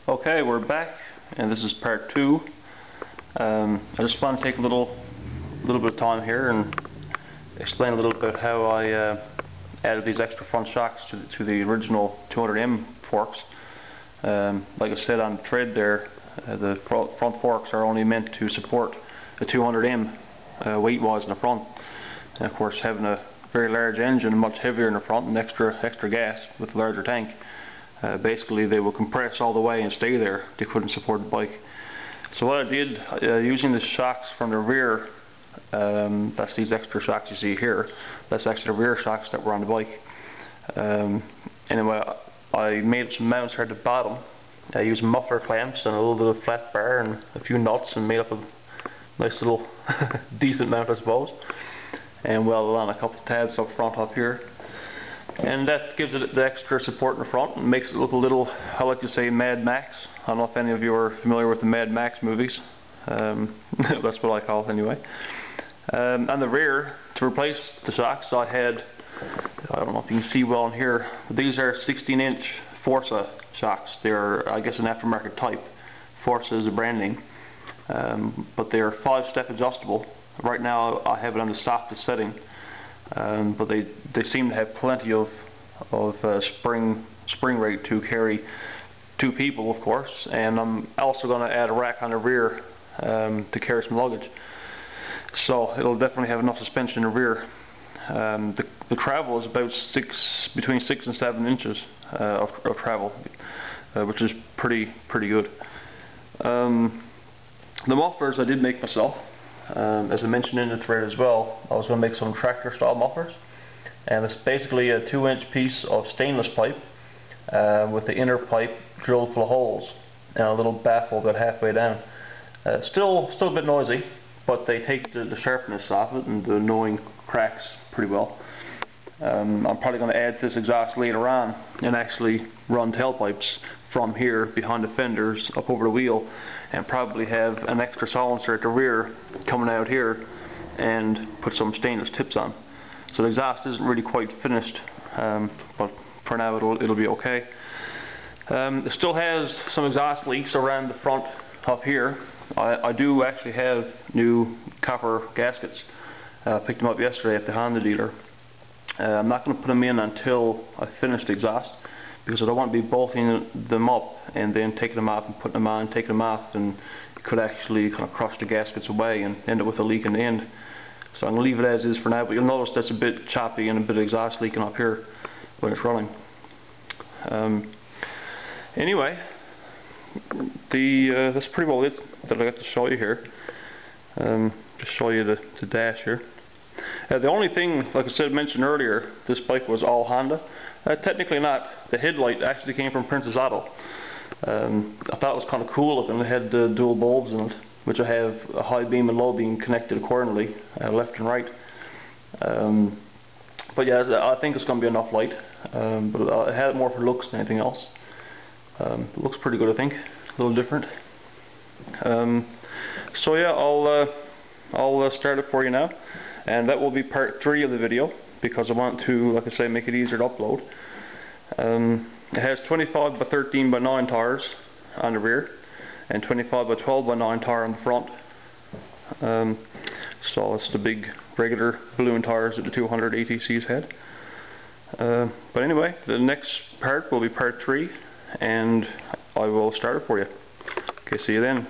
Okay, we're back, and this is part 2. I just want to take a little bit of time here and explain a little bit how I added these extra front shocks to the original 200M forks. Like I said on the thread there, the front forks are only meant to support a 200M weight-wise in the front. And of course, having a very large engine, much heavier in the front, and extra gas with a larger tank. Basically they will compress all the way and stay there. They couldn't support the bike. So what I did, using the shocks from the rear, that's these extra shocks you see here, that's actually the rear shocks that were on the bike. Anyway, I made some mounts here at the bottom. I used muffler clamps and a little bit of flat bar and a few nuts and made up a nice little decent mount, I suppose. And welded on a couple of tabs up front up here. And that gives it the extra support in the front and makes it look a little, I like to say, Mad Max. I don't know if any of you are familiar with the Mad Max movies. That's what I call it anyway. On the rear, to replace the shocks, I had, I don't know if you can see well in here, but these are 16-inch Forza shocks. They're, I guess, an aftermarket type. Forza is the branding. But they're 5-step adjustable. Right now I have it on the softest setting. But they seem to have plenty of spring rate to carry 2 people, of course, and I'm also going to add a rack on the rear to carry some luggage. So it'll definitely have enough suspension in the rear. The travel is about between 6 and 7 inches of travel, which is pretty good. The mufflers I did make myself. As I mentioned in the thread as well, I was going to make some tractor style mufflers, and it's basically a 2-inch piece of stainless pipe with the inner pipe drilled full of holes and a little baffle about halfway down. Still a bit noisy, but they take the sharpness off it and the annoying cracks pretty well. I'm probably going to add this exhaust later on and actually run tailpipes from here behind the fenders up over the wheel, and probably have an extra silencer at the rear coming out here and put some stainless tips on. So the exhaust isn't really quite finished, but for now it'll be okay. It still has some exhaust leaks around the front up here. I do actually have new copper gaskets. Picked them up yesterday at the Honda dealer. I'm not going to put them in until I finish the exhaust, because I don't want to be bolting them up and then taking them off and putting them on, taking them off, and it could actually kind of crush the gaskets away and end up with a leak in the end. So I'm going to leave it as is for now, but you'll notice that's a bit choppy and a bit of exhaust leaking up here when it's running. Anyway, that's pretty well it that I got to show you here. Just show you the dash here. The only thing, like I mentioned earlier, this bike was all Honda. Technically not. The headlight actually came from Princess Auto. I thought it was kind of cool looking. It had dual bulbs in it, which I have a high beam and low beam connected accordingly, left and right. But yeah, I think it's going to be enough light. But it had it more for looks than anything else. It looks pretty good, I think. A little different. So yeah, I'll start it for you now, and that will be part 3 of the video, because I want to, like I say, make it easier to upload. It has 25 by 13 by 9 tires on the rear and 25 by 12 by 9 tire on the front. So it's the big regular balloon tires that the 200 ATCs had. But anyway, the next part will be part 3, and I will start it for you. Okay, see you then.